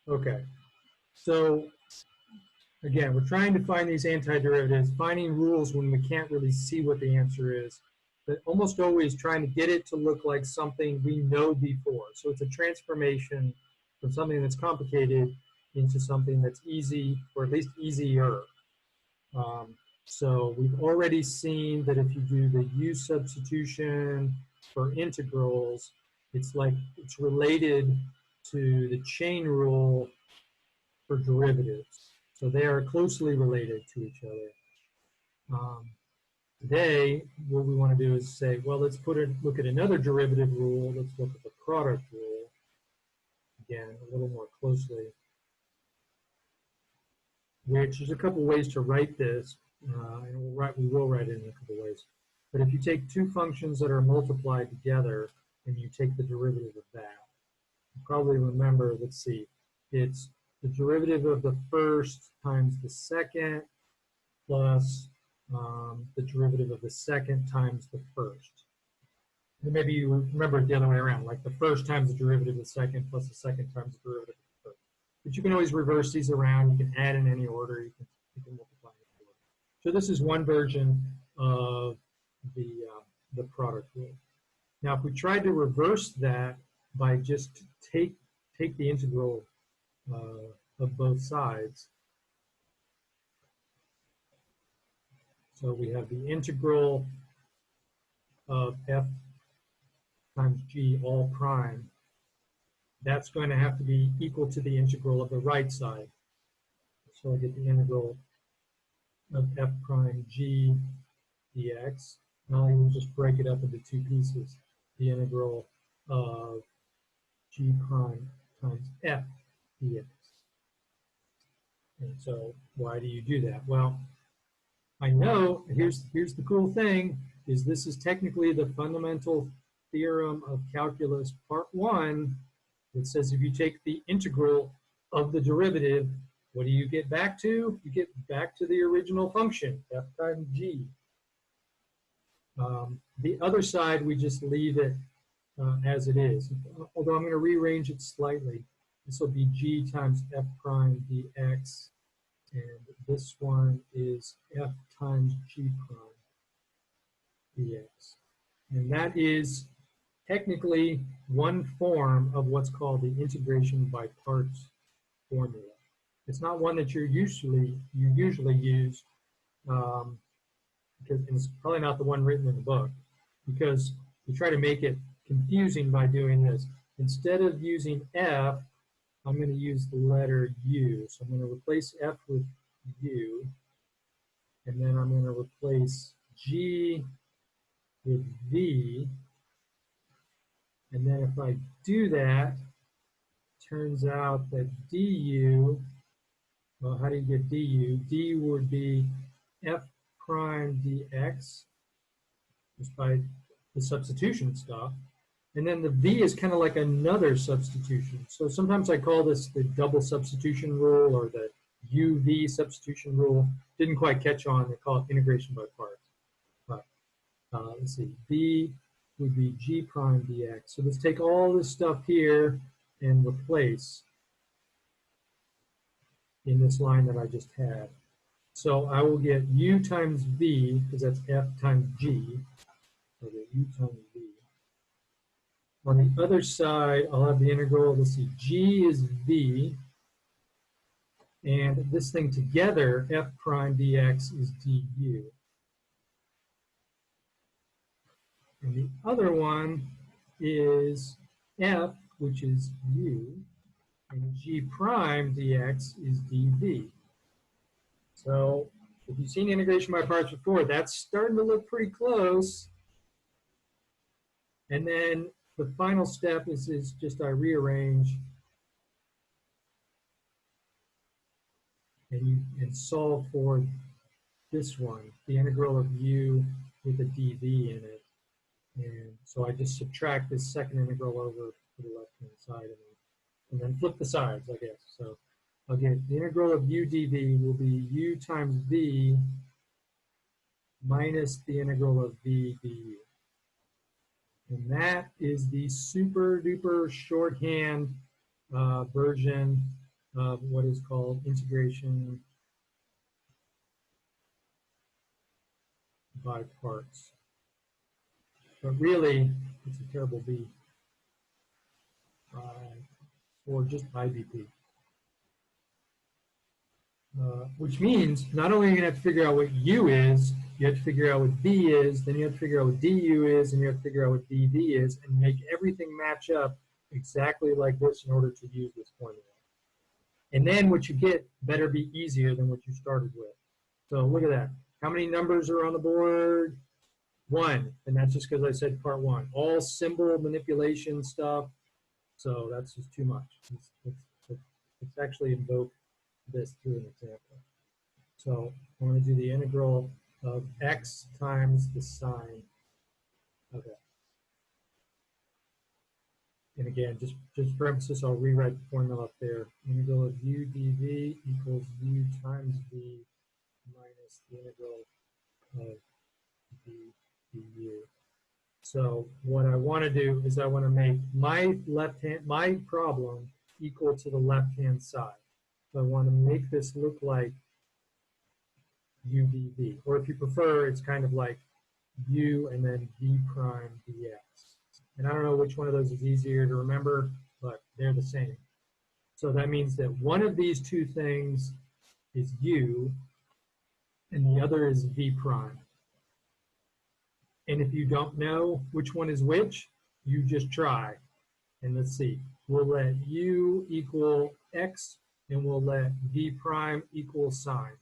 Okay. So again, we're trying to find these antiderivatives, finding rules when we can't really see what the answer is, but almost always trying to get it to look like something we know before. So it's a transformation from something that's complicated into something that's easy, or at least easier. So we've already seen that if you do the U substitution for integrals, it's related to the chain rule for derivatives. So they are closely related to each other. Today, what we want to do is say, well, let's look at another derivative rule. Let's look at the product rule, again, a little more closely, which there's a couple ways to write this, and we will write it in a couple ways. But if you take two functions that are multiplied together and you take the derivative of that, you probably remember, let's see, it's the derivative of the first times the second plus the derivative of the second times the first. And maybe you remember it the other way around, like the first times the derivative of the second plus the second times the derivative of the first. But you can always reverse these around. You can add in any order. You can multiply in any order. So this is one version of the product rule. Now, if we tried to reverse that by just take the integral of both sides, so we have the integral of f times g all prime. That's going to have to be equal to the integral of the right side. So I get the integral of f prime g dx. Now I will just break it up into two pieces. The integral of g prime times f dx. And so why do you do that? Well, I know, here's the cool thing, is this is technically the fundamental theorem of calculus part 1. It says if you take the integral of the derivative, what do you get back to? You get back to the original function, f times g. The other side, we just leave it as it is. Although I'm going to rearrange it slightly. This will be g times f prime dx. And this one is f times g prime dx. And that is technically one form of what's called the integration by parts formula. It's not one that you usually use, because it's probably not the one written in the book, because you try to make it confusing by doing this. Instead of using f, I'm going to use the letter u. So I'm going to replace f with u, and then I'm going to replace g with v. And then if I do that, it turns out that du, well, how do you get du? D would be f prime dx, just by the substitution stuff. And then the v is kind of like another substitution. So sometimes I call this the double substitution rule or the UV substitution rule. Didn't quite catch on. They call it integration by parts. But let's see, v would be g prime dx. So let's take all this stuff here and replace in this line that I just had. So I will get u times v, because that's f times g. So the u times v. On the other side, I'll have the integral. Let's see, g is v. And this thing together, f prime dx, is du. And the other one is f, which is u, and g prime dx is dv. So if you've seen integration by parts before, that's starting to look pretty close. And then the final step is just I rearrange and solve for this one, the integral of u with a dv in it. And so I just subtract this second integral over to the left-hand side and then flip the sides, I guess. So I'll get the integral of u dv will be u times v minus the integral of v du. And that is the super duper shorthand version of what is called integration by parts. But really, it's a terrible B, or just IBP. Which means not only are you going to have to figure out what U is, you have to figure out what V is, then you have to figure out what DU is, and you have to figure out what DV is, and make everything match up exactly like this in order to use this formula. And then what you get better be easier than what you started with. So look at that. How many numbers are on the board? 1, and that's just because I said part 1. All symbol manipulation stuff, so that's just too much. Let's actually invoke this through an example. So I'm going to do the integral of x times the sine of x. And again, just for emphasis, I'll rewrite the formula up there. Integral of u dv equals u times v minus the integral of v du. So what I want to do is I want to make my problem equal to the left-hand side. So I want to make this look like udv, or if you prefer, it's kind of like u and then v prime dx. And I don't know which one of those is easier to remember, but they're the same. So that means that one of these two things is u, and the other is v prime. And if you don't know which one is which, you just try. And let's see. We'll let u equal x, and we'll let v prime equal sine.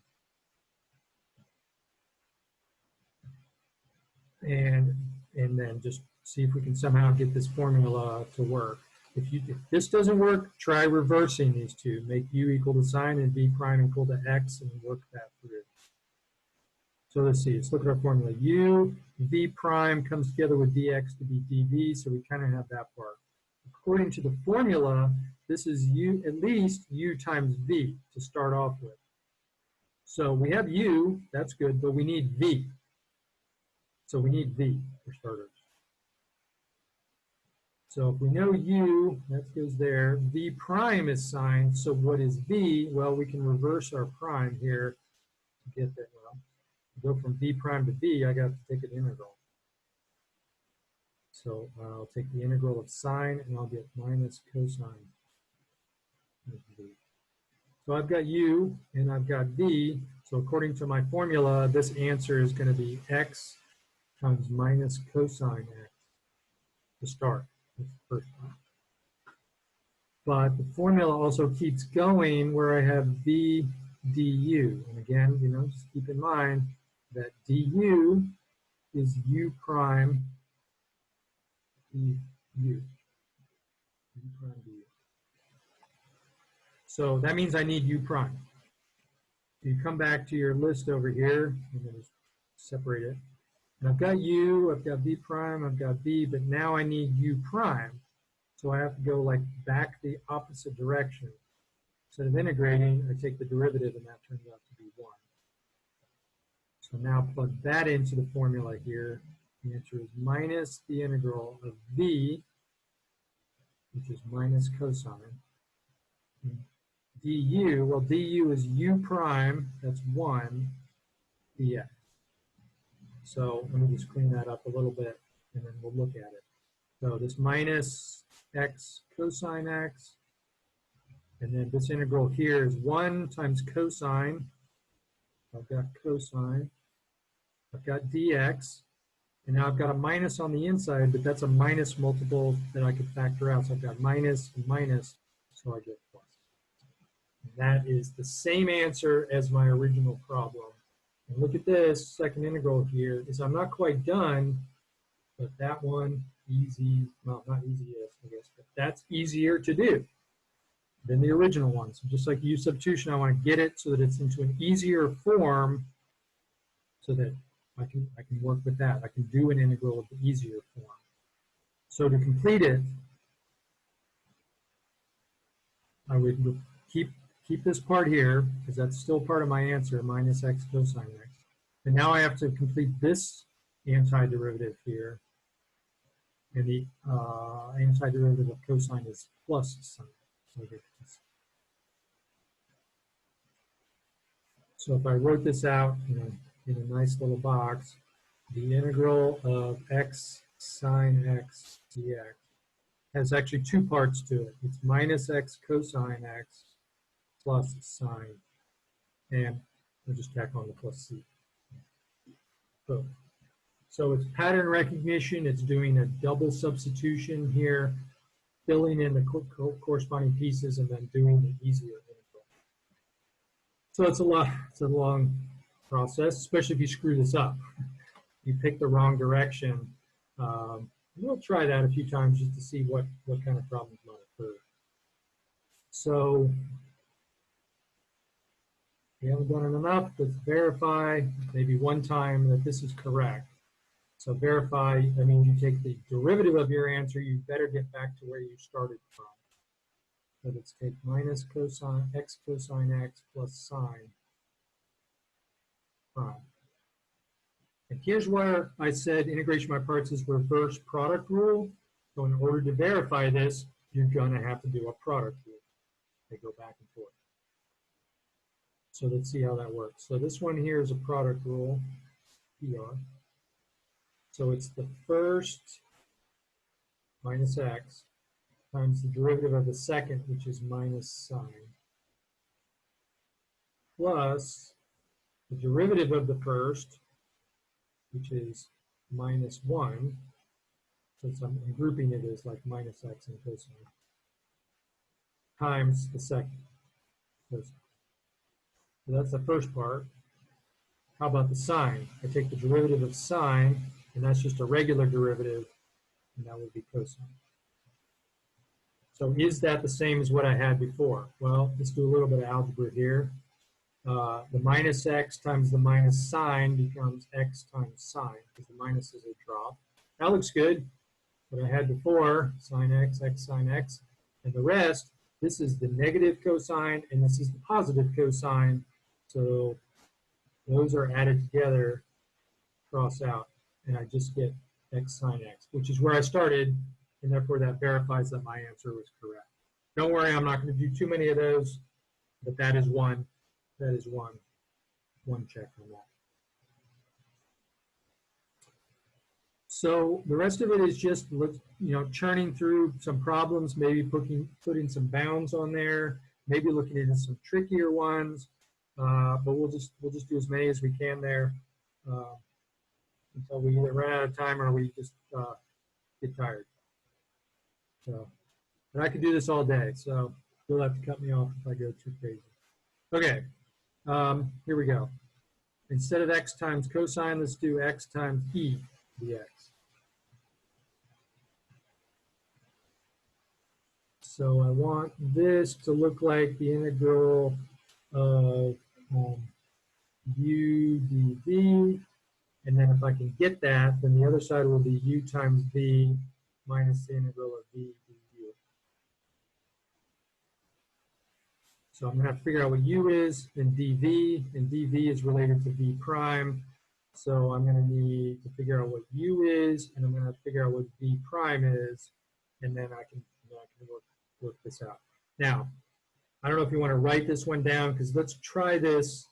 And then just see if we can somehow get this formula to work. If this doesn't work, try reversing these two. Make u equal to sine and v prime equal to x, and work that through. So let's see. Let's look at our formula. U, v prime comes together with dx to be dv, so we kind of have that part. According to the formula, this is u, at least u times v to start off with. So we have u, that's good, but we need v. So we need v for starters. So if we know u, that goes there. V prime is sine, so what is v? Well, we can reverse our prime here to get that. Well, to go from v prime to v, I got to take an integral. So I'll take the integral of sine, and I'll get minus cosine of v. So I've got u, and I've got v. So according to my formula, this answer is going to be x times minus cosine x to start. That's the first one. But the formula also keeps going where I have v du. And again, just keep in mind that du is u prime du. U prime du. So that means I need u prime. You come back to your list over here, I'm going to separate it. And I've got u, I've got v prime, I've got v, but now I need u prime. So I have to go like back the opposite direction. Instead of integrating, I take the derivative, and that turns out to be 1. So now plug that into the formula here. The answer is minus the integral of v, which is minus cosine, du. Well, du is u prime, that's 1, dx. So let me just clean that up a little bit, and then we'll look at it. So this minus x cosine x, and then this integral here is 1 times cosine. I've got cosine. I've got dx. And now I've got a minus on the inside, but that's a minus multiple that I could factor out. So I've got minus and minus, so I get plus. And that is the same answer as my original problem. And look at this second integral here. Is I'm not quite done, but that one easy, well, not easiest, I guess, but that's easier to do than the original one. So just like U substitution, I want to get it so that it's into an easier form so that I can work with that. I can do an integral of the easier form. So to complete it, I would keep this part here, because that's still part of my answer, minus x cosine x. And now I have to complete this antiderivative here. And the antiderivative of cosine is plus sine. So I get this. So if I wrote this out in a nice little box, the integral of x sine x dx has actually two parts to it. It's minus x cosine x plus sine, and we'll just tack on the plus c. So it's pattern recognition. It's doing a double substitution here, filling in the corresponding pieces, and then doing the easier integral. So it's a long process, especially if you screw this up. You pick the wrong direction. We'll try that a few times just to see what kind of problems might occur. So we haven't done it enough. Let's verify maybe one time that this is correct. So verify, that means you take the derivative of your answer. You better get back to where you started from. So let's take minus cosine x cosine x plus sine prime. And here's where I said integration by parts is reverse product rule. So in order to verify this, you're going to have to do a product rule. They go back and forth. So let's see how that works. So this one here is a product rule, PR. So it's the first minus x times the derivative of the second, which is minus sine, plus the derivative of the first, which is minus 1, since I'm grouping it as like minus x and cosine, times the second cosine. So that's the first part. How about the sine? I take the derivative of sine, and that's just a regular derivative, and that would be cosine. So is that the same as what I had before? Well, let's do a little bit of algebra here. The minus x times the minus sine becomes x times sine, because the minus is a drop. That looks good. What I had before, sine x, x sine x, and the rest, this is the negative cosine, and this is the positive cosine. So those are added together, cross out, and I just get x sine x, which is where I started, and therefore that verifies that my answer was correct. Don't worry, I'm not going to do too many of those, but that is one. That is one check on that. So the rest of it is just churning through some problems, maybe putting some bounds on there, maybe looking into some trickier ones. But we'll just do as many as we can there until we either run out of time or we just get tired. So, and I could do this all day, so you'll have to cut me off if I go too crazy. Okay, here we go. Instead of x times cosine, let's do x times e dx. So I want this to look like the integral of u dv, and then if I can get that, then the other side will be u times v minus the integral of v du. So I'm going to have to figure out what u is in dv, and dv is related to v prime. So I'm going to need to figure out what u is, and I'm going to have to figure out what v prime is, and then I can work this out. Now, I don't know if you want to write this one down, because let's try this,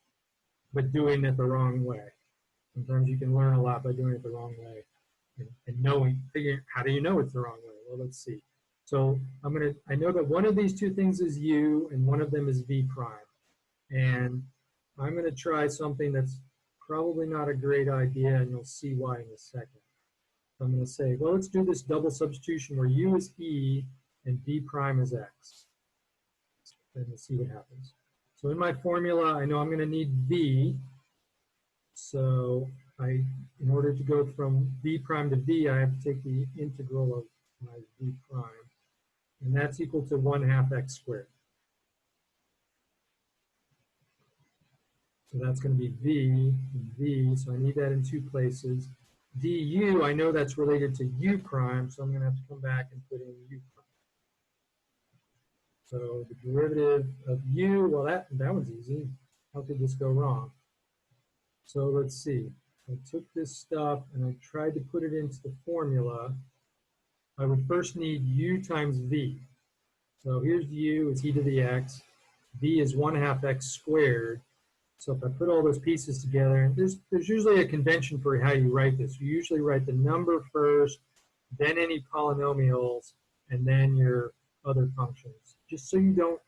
but doing it the wrong way. Sometimes you can learn a lot by doing it the wrong way, and figuring how do you know it's the wrong way? Well, let's see. So I know that one of these two things is u, and one of them is v prime, and I'm going to try something that's probably not a great idea, and you'll see why in a second. So I'm going to say, well, let's do this double substitution where u is e and v prime is x. And we'll see what happens. So in my formula, I know I'm going to need v. So in order to go from v prime to v, I have to take the integral of my v prime. And that's equal to 1/2 x squared. So that's going to be v and v. So I need that in two places. du, I know that's related to u prime, so I'm going to have to come back and put in u prime. So the derivative of u, well, that one's easy. How could this go wrong? So let's see. I took this stuff and I tried to put it into the formula. I would first need u times v. So here's u, it's e to the x. v is 1/2 x squared. So if I put all those pieces together, there's usually a convention for how you write this. You usually write the number first, then any polynomials, and then your other functions. Just so you don't,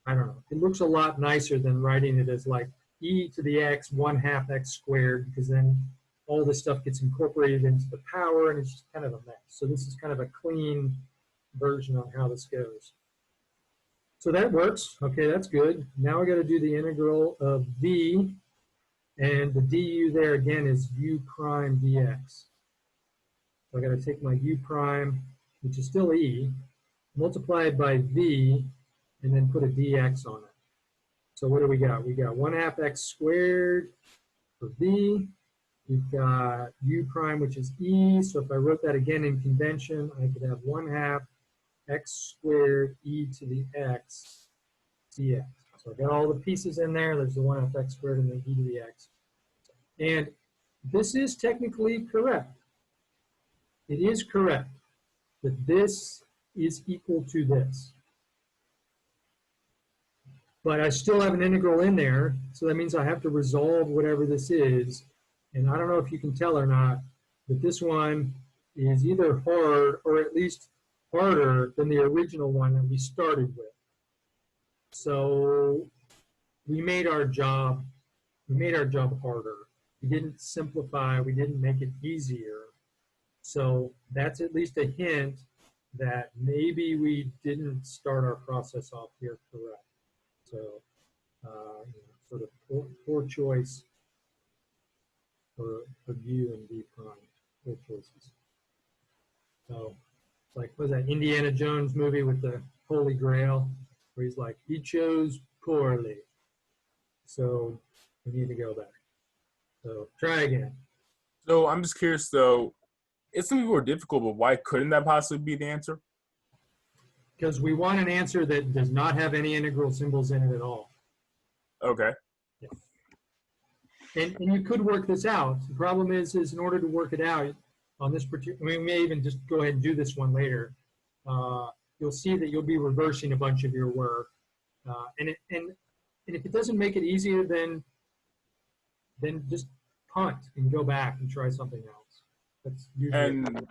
I don't know, it looks a lot nicer than writing it as like e to the x 1/2 x squared, because then all this stuff gets incorporated into the power and it's just kind of a mess. So this is kind of a clean version on how this goes. So that works. Okay, that's good. Now I got to do the integral of v, and the du there again is u prime dx. So I got to take my u prime, which is still e, multiply it by v, and then put a dx on it. So what do we got? We got 1/2 x squared for v. We've got u prime, which is e. So if I wrote that again in convention, I could have 1/2 x squared e to the x dx. So I've got all the pieces in there. There's the 1/2 x squared and the e to the x. And this is technically correct. It is correct that this is equal to this. But I still have an integral in there, so that means I have to resolve whatever this is. And I don't know if you can tell or not, but this one is either hard or at least harder than the original one that we started with. So we made our job harder. We didn't simplify, we didn't make it easier. So that's at least a hint that maybe we didn't start our process off here correct. So sort of poor choice for u and v prime, poor choices. So it's like, what was that Indiana Jones movie with the Holy Grail, where he's like, he chose poorly. So we need to go back. So try again. So I'm just curious though, it's going to be more difficult, but why couldn't that possibly be the answer? Because we want an answer that does not have any integral symbols in it at all. Okay. Yeah. And you could work this out. The problem is in order to work it out on this particular, I mean, we may even just go ahead and do this one later. You'll see that you'll be reversing a bunch of your work. And if it doesn't make it easier, then just punt and go back and try something else. That's usually and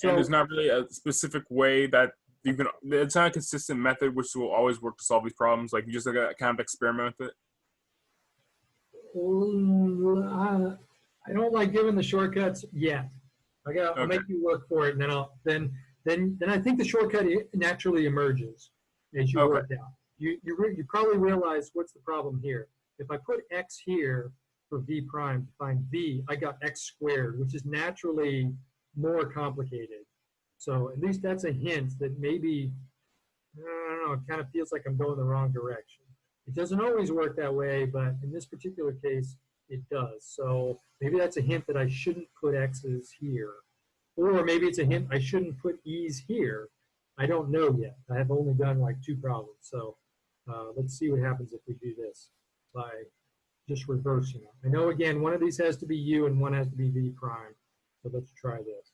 there's not really a specific way that you can, it's not a consistent method which will always work to solve these problems. Like you just gotta kind of experiment with it. I don't like giving the shortcuts yet. I'll make you work for it, and then I think the shortcut naturally emerges as you work out. You probably realize what's the problem here. If I put x here for v prime to find v, I got x squared, which is naturally more complicated. So at least that's a hint that maybe, I don't know, it kind of feels like I'm going the wrong direction. It doesn't always work that way, but in this particular case, it does. So maybe that's a hint that I shouldn't put x's here. Or maybe it's a hint I shouldn't put e's here. I don't know yet. I have only done like 2 problems. So let's see what happens if we do this by just reversing them. I know, again, one of these has to be u and one has to be v prime. So let's try this.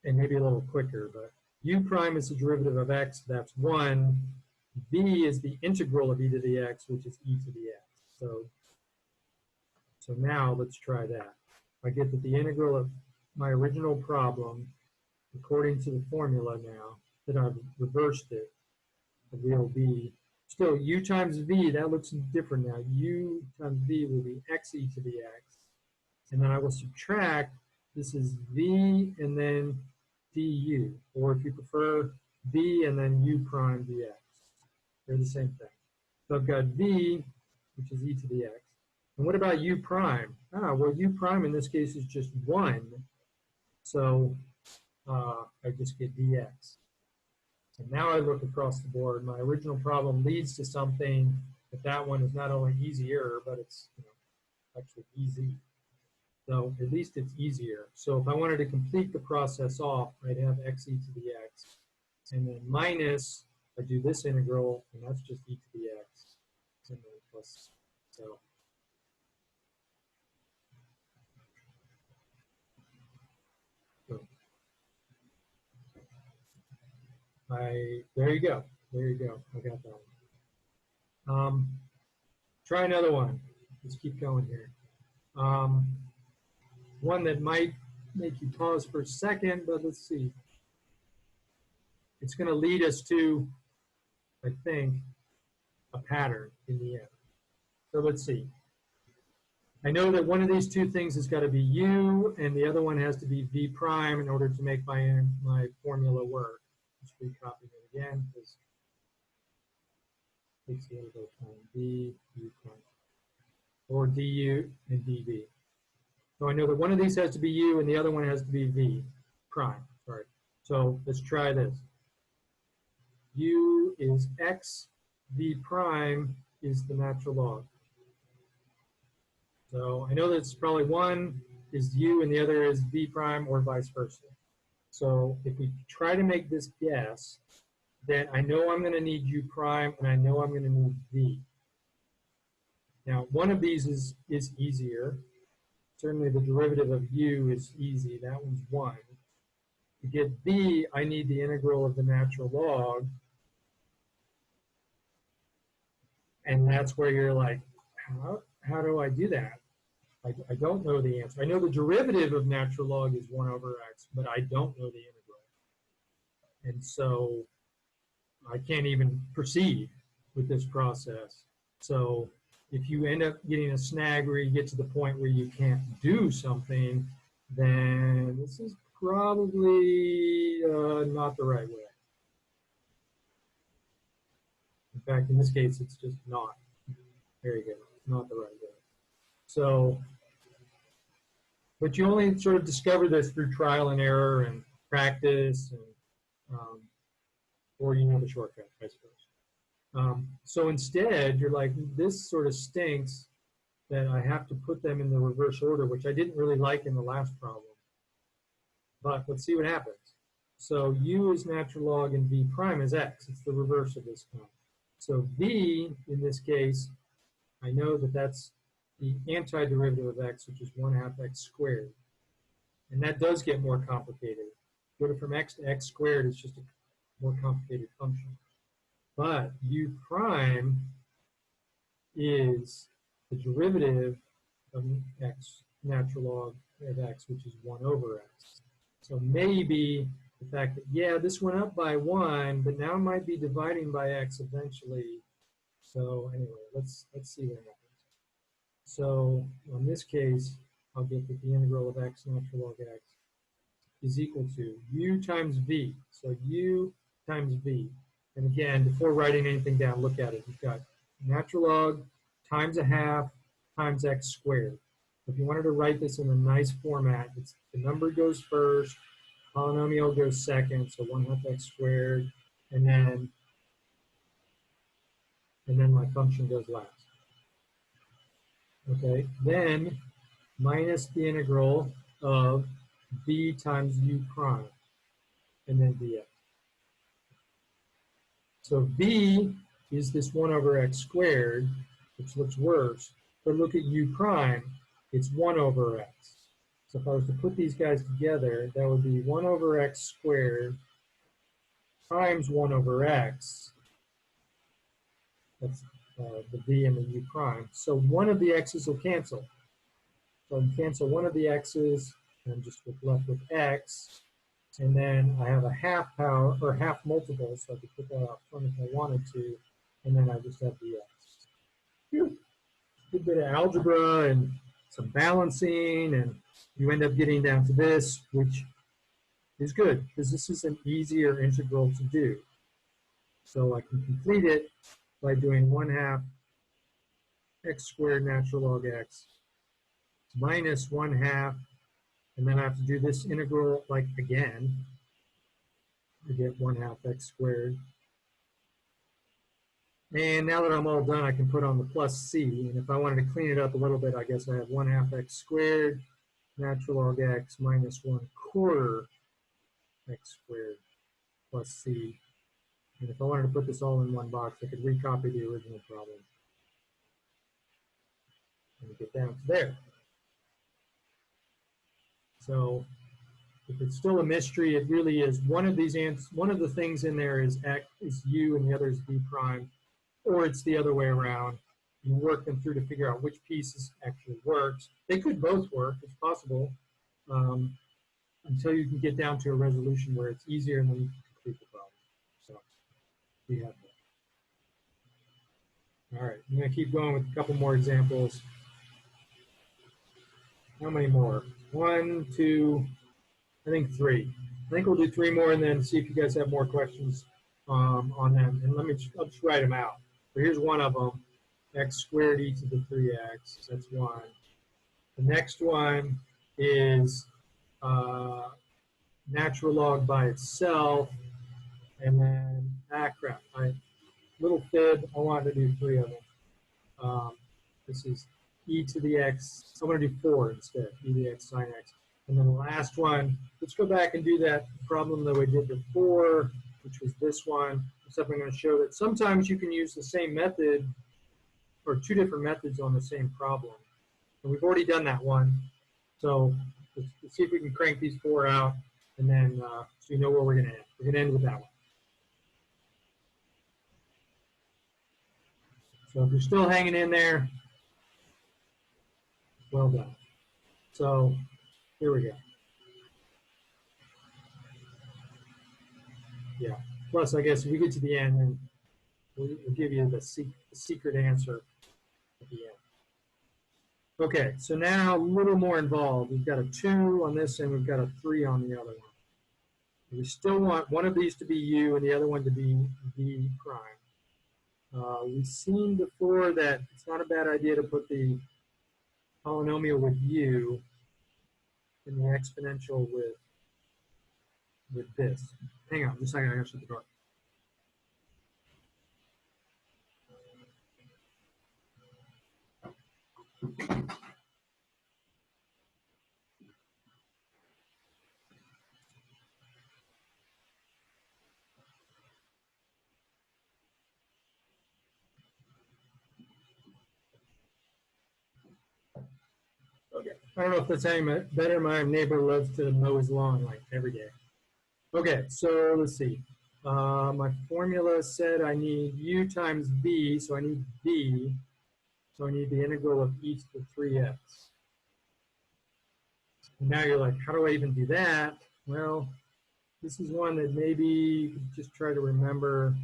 And maybe a little quicker, but u prime is the derivative of x, that's 1. V is the integral of e to the x, which is e to the x. So now let's try that. I get that the integral of my original problem, according to the formula now, that I've reversed it, will be still u times v, that looks different now. U times v will be x e to the x. And then I will subtract, this is v and then du, or if you prefer, v and then u prime dx. They're the same thing. So I've got v, which is e to the x. And what about u prime? Well, u prime in this case is just 1. So I just get dx. And now I look across the board. My original problem leads to something, but that one is not only easier, but it's actually easy. So at least it's easier. So if I wanted to complete the process off, I'd have x e to the x. And then minus, I do this integral, and that's just e to the x. And then plus, so. There you go. There you go. I got that one. Try another one. Let's keep going here. One that might make you pause for a second, but let's see. It's going to lead us to, I think, a pattern in the end. So let's see. I know that one of these two things has got to be U, and the other one has to be V prime in order to make my formula work. Just recopying it again because it takes a little bit of time. D, U prime. Or DU and DV. So I know that one of these has to be U and the other one has to be V prime. Sorry. So let's try this. U is X, V prime is the natural log. So I know that it's probably one is U and the other is V prime or vice versa. So if we try to make this guess, then I know I'm going to need U prime and I know I'm going to need V. Now, one of these is easier. Certainly the derivative of U is easy. That one's 1. To get V, I need the integral of the natural log. And that's where you're like, how do I do that? I don't know the answer. I know the derivative of natural log is 1 over x, but I don't know the integral. And so I can't even proceed with this process. So if you end up getting a snag where you get to the point where you can't do something, then this is probably not the right way. In fact, in this case, it's just not. There you go. Not the right way. So, but you only sort of discover this through trial and error and practice, and or you know the shortcut, I suppose. So instead, you're like, this sort of stinks that I have to put them in the reverse order, which I didn't really like in the last problem. But let's see what happens. So U is natural log and V prime is x. It's the reverse of this one. So V, in this case, I know that that's the antiderivative of x, which is 1/2 x squared. And that does get more complicated. Go from x to x squared is just a more complicated function. But U prime is the derivative of x, natural log of x, which is 1 over x. So maybe the fact that, yeah, this went up by 1, but now it might be dividing by x eventually. So anyway, let's see what happens. So in this case, I'll get that the integral of x natural log x is equal to U times V. So U times V. And again, before writing anything down, look at it. You've got natural log times 1/2 times x squared. If you wanted to write this in a nice format, it's the number goes first, polynomial goes second, so 1/2 x squared, and then my function goes last. Okay, then minus the integral of V times U prime, and then dx. So V is this 1 over x squared, which looks worse, but look at U prime, it's 1 over x. So if I was to put these guys together, that would be 1 over x squared times 1 over x. That's the V and the U prime. So one of the x's will cancel. So I can cancel one of the x's, and I'm just left with x. And then I have a half power, or half multiple, so I could put that out front if I wanted to. And then I just have the x. Phew. Good bit of algebra and some balancing, and you end up getting down to this, which is good, because this is an easier integral to do. So I can complete it by doing 1/2 x squared natural log x minus 1/2, and then I have to do this integral like again to get 1/2 x squared. And now that I'm all done, I can put on the plus c, and if I wanted to clean it up a little bit, I guess I have 1/2 x squared natural log x minus 1/4 x squared plus c. And if I wanted to put this all in one box, I could recopy the original problem and get down to there. So if it's still a mystery, it really is one of these one of the things in there is x is u and the other is v prime. or it's the other way around. You work them through to figure out which piece actually works. They could both work, it's possible, until you can get down to a resolution where it's easier and then you can complete the problem. So we have that. All right, I'm going to keep going with a couple more examples. How many more? 1, 2, I think 3. I think we'll do 3 more and then see if you guys have more questions on them. And I'll just write them out. So here's one of them, x squared e to the 3x. That's one. The next one is natural log by itself. And then, crap, little fib, I wanted to do 3 of them. This is e to the x. I'm going to do 4 instead, e to the x sine x. And then the last one, let's go back and do that problem that we did before, which was this one. Except I'm going to show that sometimes you can use the same method or 2 different methods on the same problem. And we've already done that one. So let's see if we can crank these 4 out, and then so you know where we're going to end. We're going to end with that one. So if you're still hanging in there, well done. So here we go. Yeah. Plus, I guess if we get to the end, then we'll give you the secret answer at the end. Okay, so now a little more involved. We've got a 2 on this and we've got a 3 on the other one. We still want one of these to be u and the other one to be v prime. We've seen before that it's not a bad idea to put the polynomial with u and the exponential with this. Hang on, just a second, I gotta shut the door. Okay. I don't know if that's any better. My neighbor loves to mow his lawn like every day. Okay, so let's see. My formula said I need u times v, so I need v. So I need the integral of e to the 3x. And now you're like, how do I even do that? Well, this is one that maybe you could just try to remember.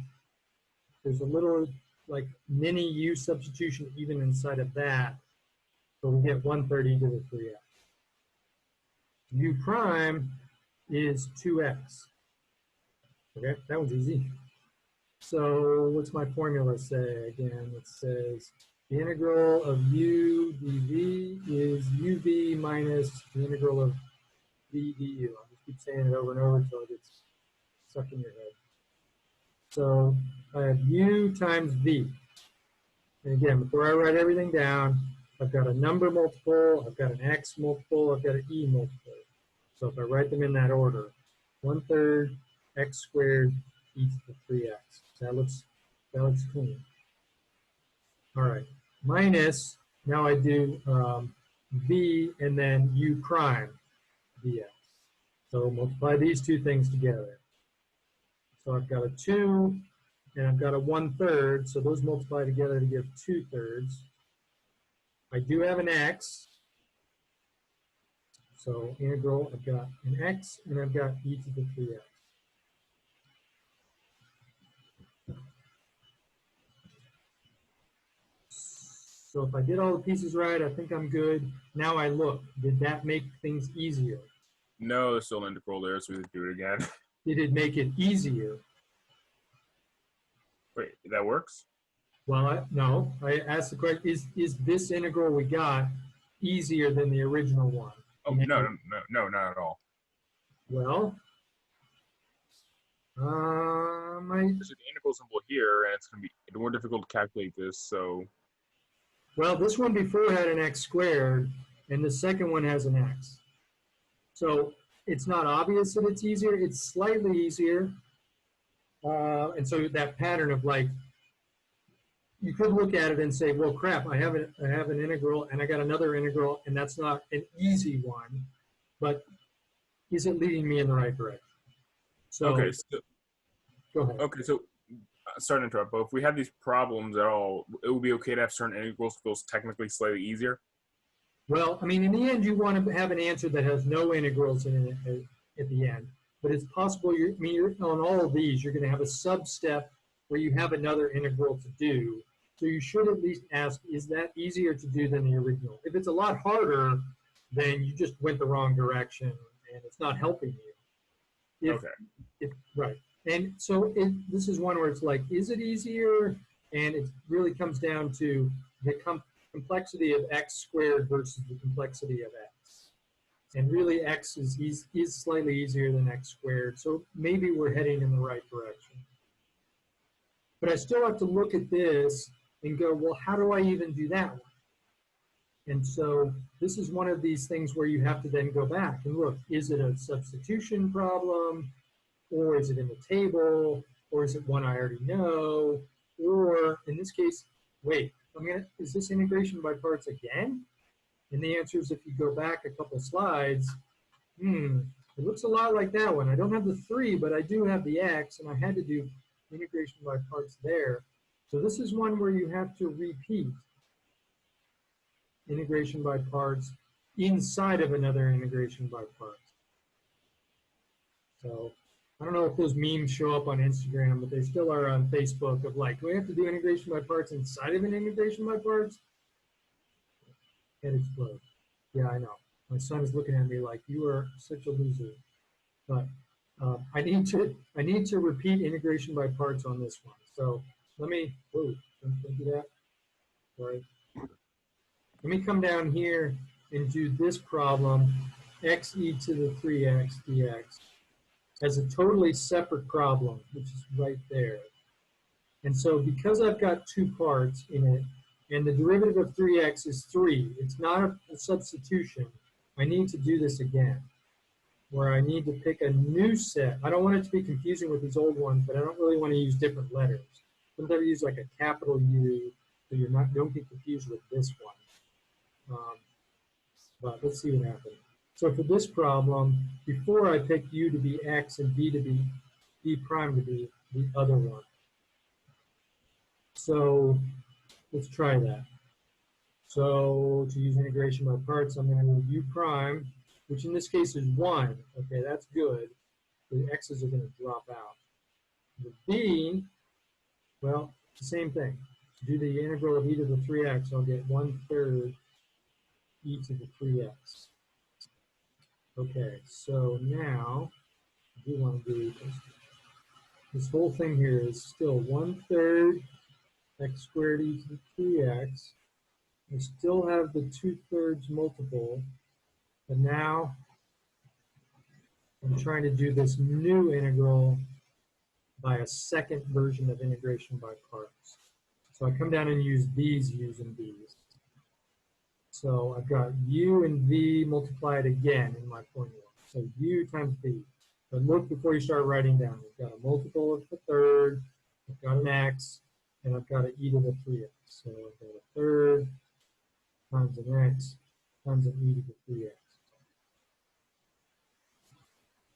There's a little like mini u substitution even inside of that. So we get 1/3 to the 3x. U prime is 2x. Okay, that was easy. So what's my formula say again? It says the integral of u dv is uv minus the integral of v du. I'll just keep saying it over and over until it gets stuck in your head. So I have u times v. And again, before I write everything down, I've got a number multiple, I've got an x multiple, I've got an e multiple. So if I write them in that order, 1/3 x squared e to the 3x. That looks clean. All right, minus, now I do v and then u prime dx. So multiply these 2 things together. So I've got a 2 and I've got a 1/3, so those multiply together to give 2/3. I do have an x, so integral, I've got an x and I've got e to the 3x. So if I did all the pieces right, I think I'm good. Now I look, did that make things easier? No, there's still an integral there, so we have to do it again. Did it make it easier? Wait, that works? Well, no. I asked the question, is this integral we got easier than the original one? Oh, no, not at all. Well, there's an integral symbol here, and it's going to be more difficult to calculate this, so... Well, this one before had an x squared, and the second one has an x. So it's not obvious that it's easier. It's slightly easier. And so that pattern of like, you could look at it and say, well, crap, I have an integral and I got another integral and that's not an easy one, but is it leading me in the right direction? So, okay, so go ahead. Okay, so sorry to interrupt, but if we have these problems at all, it would be okay to have certain integrals feels technically slightly easier. Well, I mean, in the end, you want to have an answer that has no integrals in it at the end. But it's possible, on all of these, you're going to have a sub-step where you have another integral to do. So you should at least ask, is that easier to do than the original? If it's a lot harder, then you just went the wrong direction and it's not helping you. Right. And so this is one where it's like, is it easier? And it really comes down to the complexity of x squared versus the complexity of x. And really x is slightly easier than x squared. So maybe we're heading in the right direction. But I still have to look at this and go, well, how do I even do that one? And so this is one of these things where you have to then go back and look, is it a substitution problem? Or is it in the table? Or is it one I already know? Or in this case, wait, is this integration by parts again? And the answer is, if you go back a couple slides, it looks a lot like that one. I don't have the 3, but I do have the x, and I had to do integration by parts there. So this is one where you have to repeat integration by parts inside of another integration by parts. So I don't know if those memes show up on Instagram, but they still are on Facebook of like, do we have to do integration by parts inside of an integration by parts? Head explodes. Yeah, I know. My son is looking at me like, you are such a loser. But I need to repeat integration by parts on this one. So let me, don't do that. Sorry. Let me come down here and do this problem, x e to the 3x dx, as a totally separate problem, which is right there. And so because I've got 2 parts in it, and the derivative of 3x is 3, it's not a substitution, I need to do this again, where I need to pick a new set. I don't want it to be confusing with these old ones, but I don't really want to use different letters. Sometimes I use like a capital U, so don't get confused with this one. But let's see what happens. So for this problem, before I picked U to be X and B prime to be the other one. So let's try that. So to use integration by parts, I'm going to move U prime, which in this case is 1. Okay, that's good. The X's are going to drop out. The B, well, it's the same thing. To do the integral of e to the 3x, I'll get 1/3 e to the 3x. Okay, so now I do want to do this whole thing here is still 1/3 x squared e to the 3x. I still have the 2/3 multiple, but now I'm trying to do this new integral by a second version of integration by parts. So I come down and use these u's and v's. So I've got u and v multiplied again in my formula. So u times v. But look before you start writing down. I've got a multiple of the 3rd, I've got an x, and I've got an e to the 3x. So I've got a 3rd times an x times an e to the 3x.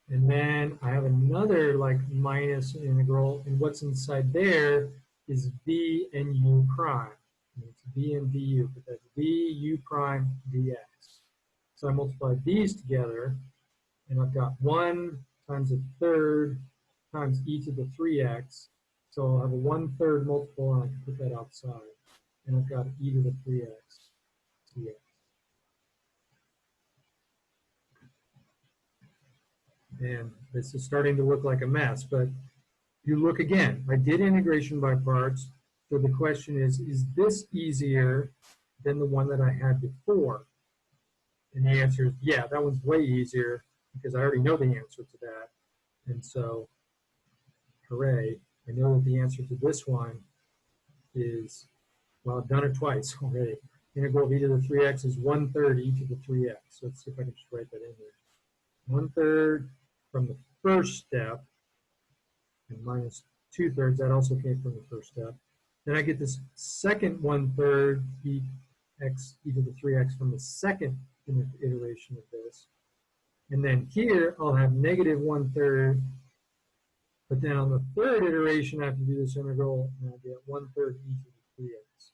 And then I have another like minus integral, and what's inside there is v and u prime. And it's v and du, but that's v u prime dx. So I multiply these together, and I've got 1 times a 3rd times e to the 3x. So I'll have a 1/3 multiple, and I can put that outside. And I've got e to the 3x dx. And this is starting to look like a mess, but you look again. I did integration by parts, so the question is this easier than the one that I had before? And the answer is, yeah, that one's way easier because I already know the answer to that. And so, hooray, I know that the answer to this one is, well, I've done it twice already. Integral of e to the 3x is 1/3 e to the 3x. So let's see if I can just write that in there. 1/3 from the first step, and minus 2/3, that also came from the first step. Then I get this second 1/3 e to the 3x from the second iteration of this. And then here, I'll have negative 1/3, But then on the third iteration, I have to do this integral, and I get 1/3 e to the 3x.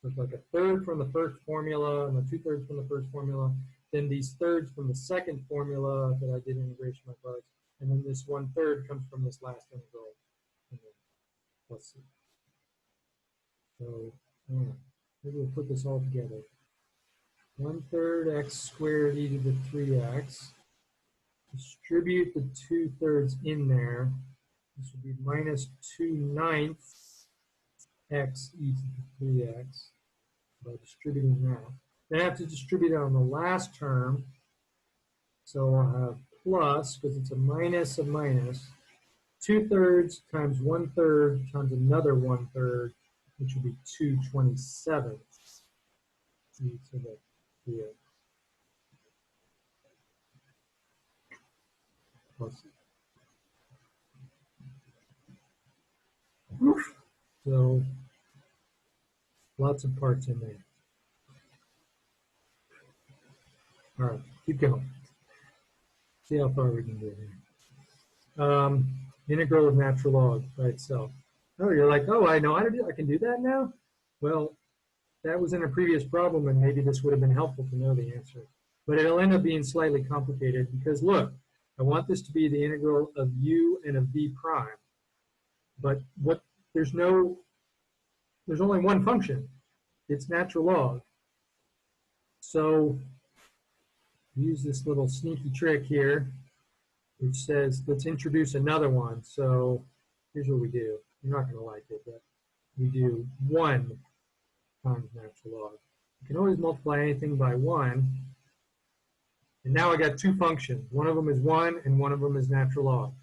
So it's like a third from the first formula and a 2/3 from the first formula. Then these thirds from the second formula that I did integration by parts. And then this 1/3 comes from this last integral. And then, let's see. So maybe we'll put this all together. 1/3 x squared e to the 3x. Distribute the 2/3 in there. This would be minus 2/9 x e to the 3x by distributing that. Then I have to distribute it on the last term. So I'll have plus, because it's a minus of minus, 2/3 times 1/3 times another 1/3, which would be 2/27 e to the 3x. So lots of parts in there. All right, keep going. See how far we can get here. Integral of natural log by itself. Oh, you're like, oh, I know how to do. I can do that now. Well, that was in a previous problem, and maybe this would have been helpful to know the answer. But it'll end up being slightly complicated because look, I want this to be the integral of u and of v prime. But there's only one function. It's natural log. So use this little sneaky trick here, which says let's introduce another one. So here's what we do. You're not going to like it, but we do 1 times natural log. You can always multiply anything by 1. And now I got two functions. One of them is 1 and one of them is natural log.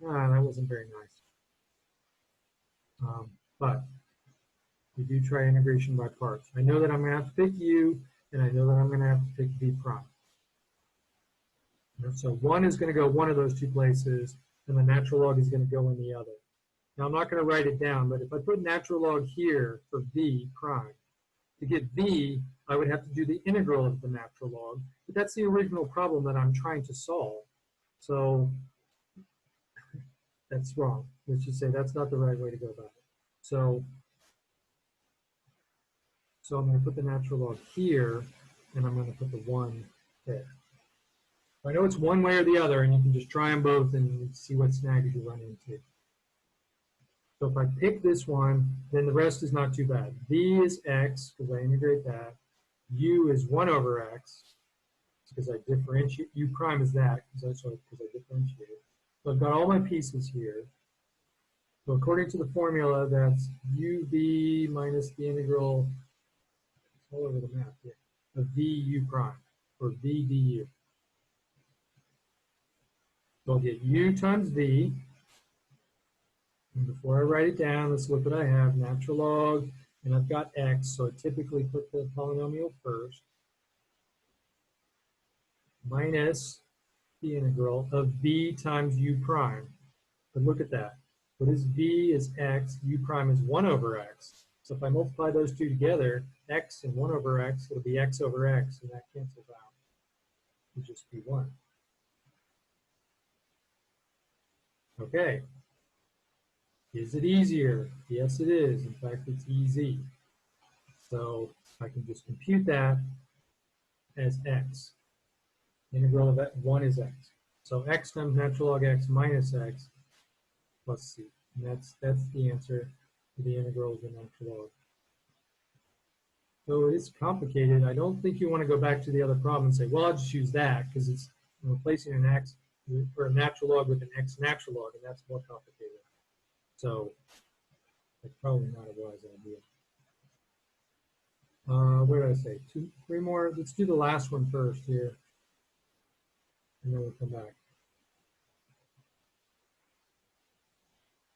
That wasn't very nice. But we do try integration by parts. I know that I'm going to have to pick u, and I know that I'm going to have to pick v prime. So 1 is going to go one of those two places, and the natural log is going to go in the other. Now I'm not going to write it down, but if I put natural log here for v prime, to get v, I would have to do the integral of the natural log, but that's the original problem that I'm trying to solve. So that's wrong. Let's just say that's not the right way to go about it. So I'm going to put the natural log here, and I'm going to put the 1 there. I know it's one way or the other, and you can just try them both and see what snags you run into. So if I pick this one, then the rest is not too bad. V is x, because I integrate that. U is 1 over x, because I differentiate. U prime is that, because I differentiate. So I've got all my pieces here. So according to the formula, that's uv minus the integral, it's all over the map here, of v u prime, or v du. So I'll get u times v. And before I write it down, let's look what I have. Natural log, and I've got x, so I typically put the polynomial first. Minus the integral of v times u prime. But look at that. What is v is x, u prime is 1 over x. So if I multiply those two together, x and 1 over x, it'll be x over x, and that cancels out. It'll just be 1. Okay. Is it easier? Yes, it is. In fact, it's easy. So I can just compute that as x. Integral of 1 is x. So x times natural log x minus x plus c. And that's the answer to the integral of the natural log. So it's complicated. I don't think you want to go back to the other problem and say, well, I'll just use that because it's replacing an x or a natural log with an x natural log, and that's more complicated. So that's probably not a wise idea. What did I say? 3 more. Let's do the last one first here, and then we'll come back.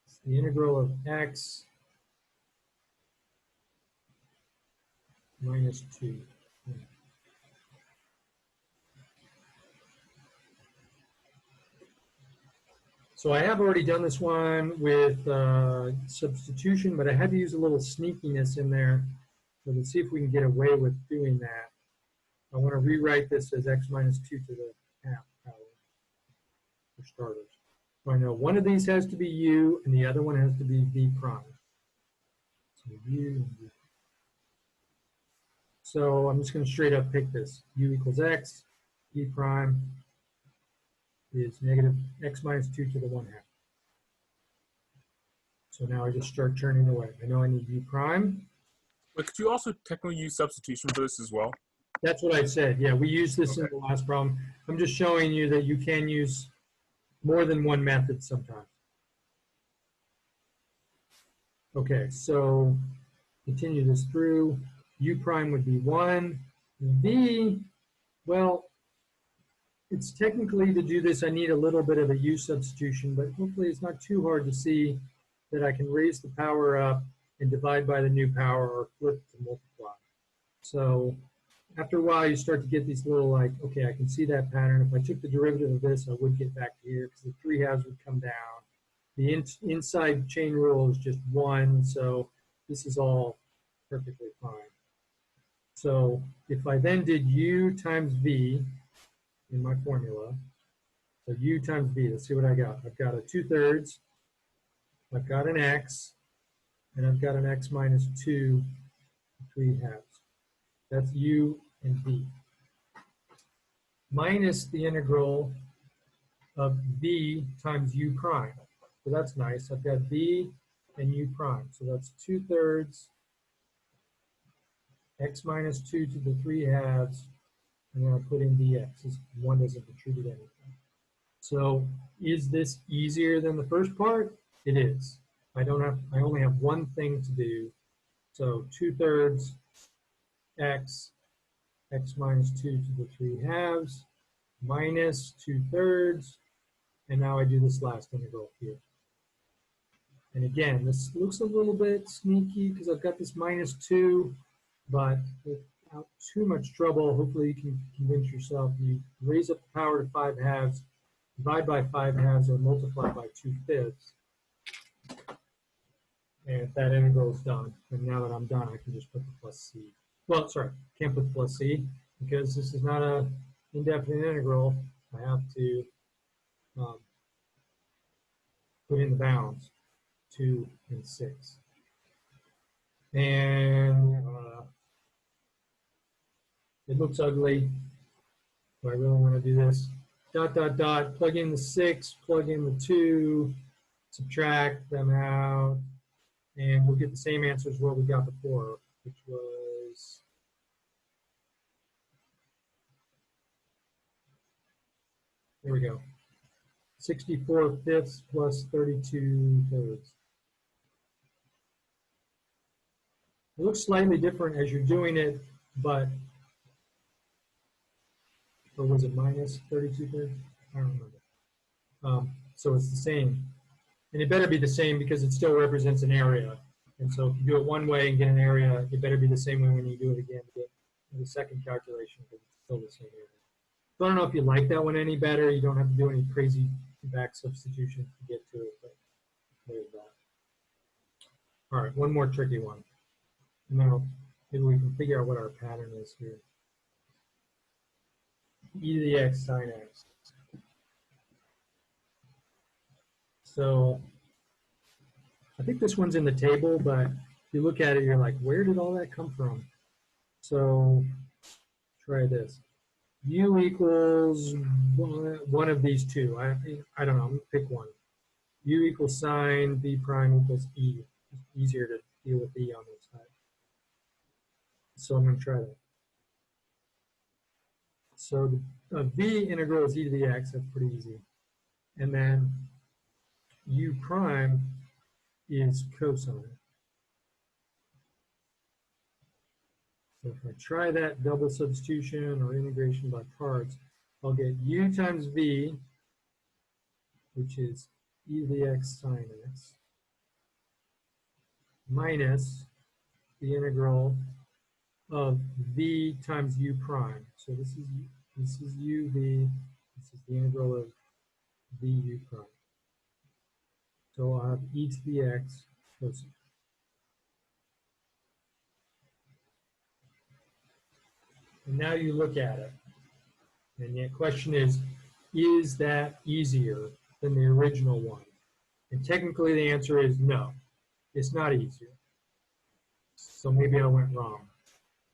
It's the integral of x minus 2. So I have already done this one with substitution, but I had to use a little sneakiness in there. So let's see if we can get away with doing that. I want to rewrite this as x minus 2 to the half power for starters. I know one of these has to be u and the other one has to be v prime. So u and v. So I'm just going to straight up pick this. U equals x, v prime is negative x minus 2 to the 1/2. So now I just start turning away. I know I need v prime. But could you also technically use substitution for this as well? That's what I said. Yeah, we used this in the last problem. I'm just showing you that you can use more than one method sometimes. Okay, so continue this through. U prime would be 1. V, well, it's technically to do this, I need a little bit of a u substitution, but hopefully it's not too hard to see that I can raise the power up and divide by the new power or flip to multiply. So after a while, you start to get these little like, okay, I can see that pattern. If I took the derivative of this, I would get back to here because the 3/2 would come down. The inside chain rule is just 1, so this is all perfectly fine. So if I then did u times v in my formula, so u times v, let's see what I got. I've got a 2/3, I've got an x, and I've got an x minus 2 3/2. That's u and v. Minus the integral of v times u prime. So that's nice. I've got v and u prime. So that's 2/3 x minus 2 to the 3/2, and then I put in dx. This one doesn't contribute anything. So is this easier than the first part? It is. I only have one thing to do. So 2/3 x minus 2 to the 3/2 minus 2/3, and now I do this last integral here. And again, this looks a little bit sneaky because I've got this minus 2, but without too much trouble, hopefully you can convince yourself. You raise up the power to 5/2, divide by 5/2, or multiply by 2/5. And that integral is done. And now that I'm done, I can just put the plus c. Well, sorry, can't put the plus c because this is not an indefinite integral. I have to put in the bounds, 2 and 6. And it looks ugly. Do I really want to do this? Dot, dot, dot, plug in the 6, plug in the 2, subtract them out, and we'll get the same answer as what we got before, which was there we go. 64/5 plus 32/3. It looks slightly different as you're doing it, but, or was it minus 32/3? I don't remember. So it's the same. And it better be the same because it still represents an area. And so if you do it one way and get an area, it better be the same way when you do it again to get the second calculation because it's still the same area. So I don't know if you like that one any better. You don't have to do any crazy back substitution to get to it, but there's that. All right, one more tricky one. Now, maybe we can figure out what our pattern is here. E to the x sine x. So I think this one's in the table, but if you look at it, you're like, where did all that come from? So try this. U equals one of these two. I don't know. I'm going to pick one. U equals sine, v prime equals e. It's easier to deal with e on this side. So I'm going to try that. So the v integral is e to the x. That's pretty easy. And then u prime is cosine. So if I try that double substitution or integration by parts, I'll get u times v, which is e to the x sine x, minus the integral of v times u prime. So this is uv, this is the integral of v u prime. So I'll have e to the x cosine. And now you look at it. And the question is that easier? than the original one? And technically the answer is no, it's not easier. So maybe I went wrong.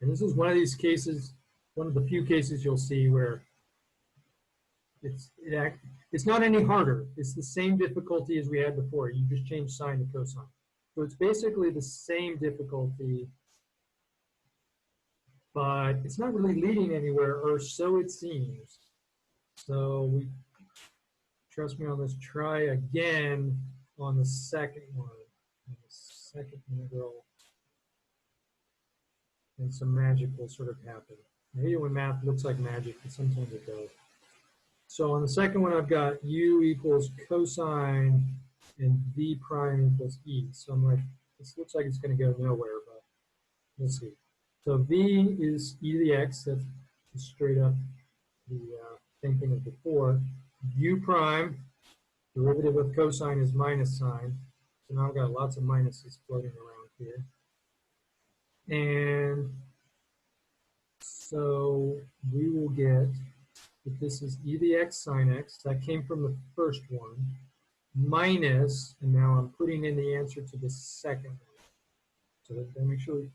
And this is one of these cases, one of the few cases you'll see where it's not any harder. It's the same difficulty as we had before. You just change sine to cosine. So it's basically the same difficulty, but it's not really leading anywhere, or so it seems. So trust me on this, try again on the second one, on the second integral, and some magic will sort of happen. I hate it when math looks like magic, but sometimes it does. So on the second one, I've got u equals cosine and v prime equals e. So I'm like, this looks like it's going to go nowhere, but we'll see. So v is e to the x. That's just straight up the same thing as before. U prime, derivative of cosine is minus sine. So now I've got lots of minuses floating around here. And so we will get, if this is e to the x sine x, that came from the first one, minus, and now I'm putting in the answer to the second one. So that make sure we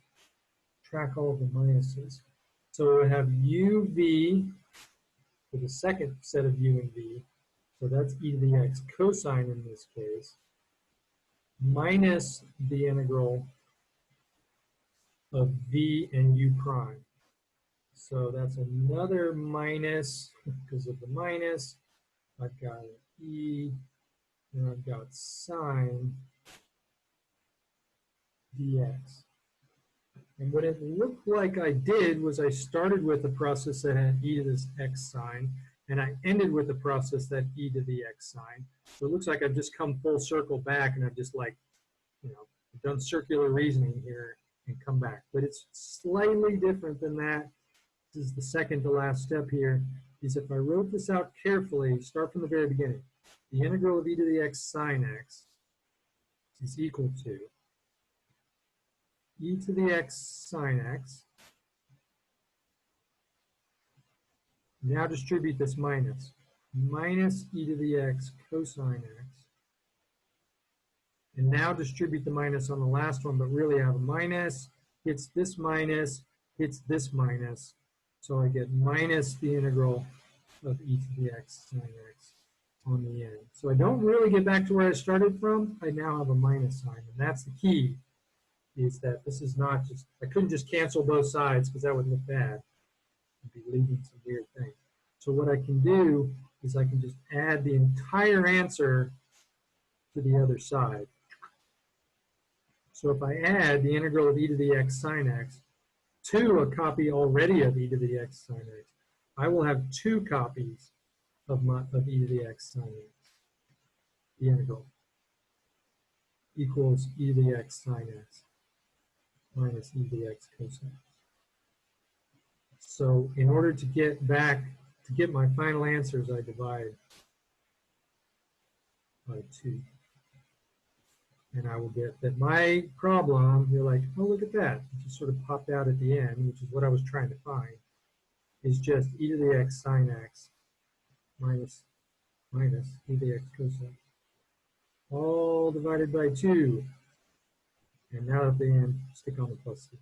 track all of the minuses. So we have uv for the second set of u and v, so that's e to the x cosine in this case, minus the integral of v and u prime. So that's another minus because of the minus. I've got an e, and I've got sine dx. And what it looked like I did was I started with a process that had e to this x sine, and I ended with a process that e to the x sine. So it looks like I've just come full circle back, and I've just like, done circular reasoning here and come back. But it's slightly different than that. This is the second to last step here, is if I wrote this out carefully, start from the very beginning. The integral of e to the x sine x is equal to e to the x sine x. Now distribute this minus. Minus e to the x cosine x. And now distribute the minus on the last one, but really I have a minus, hits this minus, hits this minus. So I get minus the integral of e to the x sine x on the end. So I don't really get back to where I started from. I now have a minus sign, and that's the key, is that this is not just, I couldn't just cancel both sides because that would look bad. I'd be leaving some weird thing. So what I can do is I can just add the entire answer to the other side. So if I add the integral of e to the x sine x to a copy already of e to the x sine x, I will have two copies of e to the x sine x. The integral equals e to the x sine x minus e to the x cosine. So in order to get back, to get my final answers, I divide by 2. And I will get that my problem, you're like, oh, look at that. It just sort of popped out at the end, which is what I was trying to find, is just e to the x sine x minus e to the x cosine, all divided by 2. And now at the end, stick on the plus C.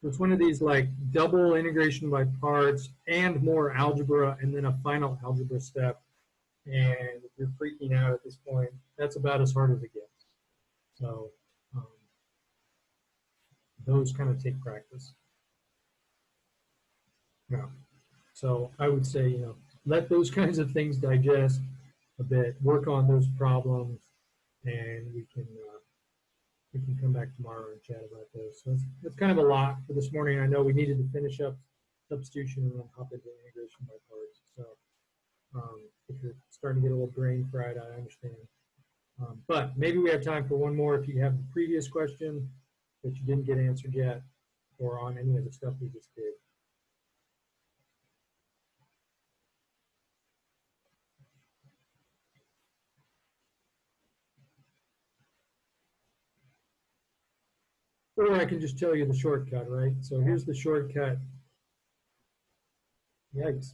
So it's one of these like double integration by parts and more algebra and then a final algebra step. And if you're freaking out at this point, that's about as hard as it gets. So those kind of take practice. Yeah. So I would say, let those kinds of things digest a bit, work on those problems, and we can come back tomorrow and chat about those. So that's kind of a lot for this morning. I know we needed to finish up substitution and then hop into integration by parts. So if you're starting to get a little brain fried, I understand. But maybe we have time for one more if you have the previous question that you didn't get answered yet, or on any of the stuff we just did. Or I can just tell you the shortcut, right? So here's the shortcut. Yikes.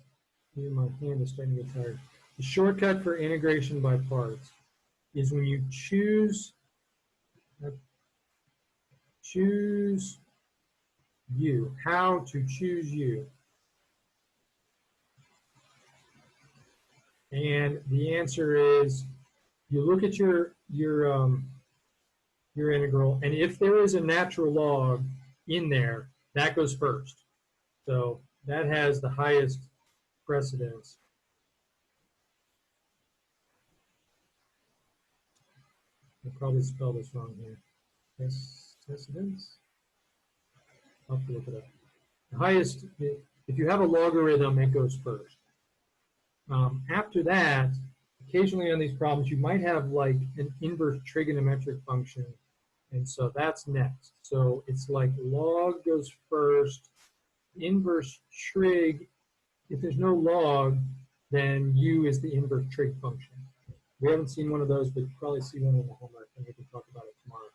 Even my hand is starting to get tired. The shortcut for integration by parts is when you choose U, how to choose U. And the answer is you look at your integral, and if there is a natural log in there, that goes first. So that has the highest precedence. I'll probably spell this wrong here. Precedence? I'll have to look it up. The highest, if you have a logarithm, it goes first. After that, occasionally on these problems, you might have like an inverse trigonometric function, and so that's next. So it's like log goes first, inverse trig. If there's no log, then u is the inverse trig function. We haven't seen one of those, but you probably see one in the homework, and we can talk about it tomorrow.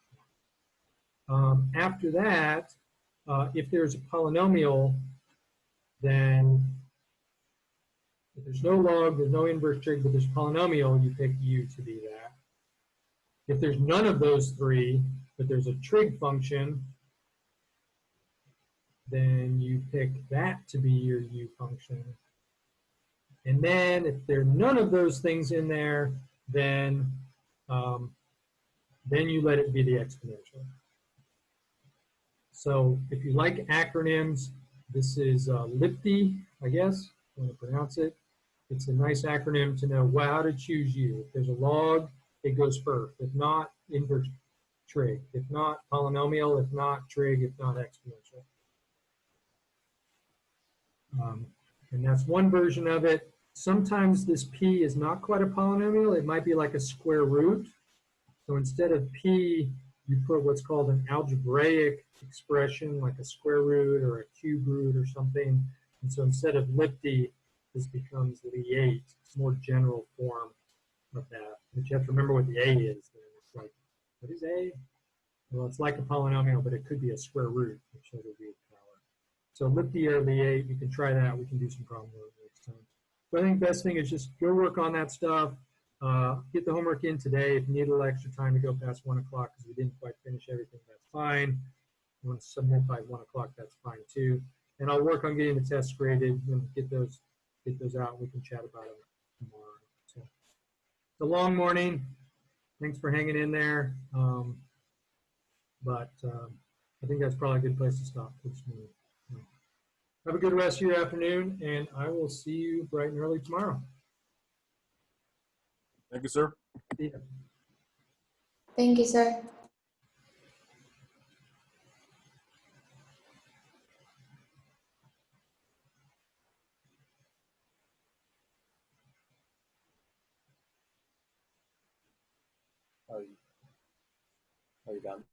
After that, if there's a polynomial, then if there's no log, there's no inverse trig, but there's a polynomial, you pick u to be that. If there's none of those three, but there's a trig function, then you pick that to be your u function. And then if there are none of those things in there, then you let it be the exponential. So if you like acronyms, this is LIPTI, I guess, I want to pronounce it. It's a nice acronym to know how to choose u. If there's a log, it goes first. If not, inverse trig. If not, polynomial. If not, trig. If not, exponential. And that's one version of it. Sometimes this p is not quite a polynomial. It might be like a square root. So instead of p, you put what's called an algebraic expression, like a square root or a cube root or something. And so instead of LIPTI, this becomes Li8, more general form of that. But you have to remember what the a is. Then it's like, what is a? Well, it's like a polynomial, but it could be a square root, which has a weird power. So LIPTI or Li8, you can try that. We can do some problem work next time. So I think the best thing is just go work on that stuff. Get the homework in today. If you need a little extra time to go past 1 o'clock because we didn't quite finish everything, that's fine. If you want to submit by 1 o'clock, that's fine too. And I'll work on getting the tests graded and get those out. We can chat about them tomorrow. So it's a long morning. Thanks for hanging in there. But I think that's probably a good place to stop for this morning. Have a good rest of your afternoon, and I will see you bright and early tomorrow. Thank you, sir. See ya. Thank you, sir. Are you done?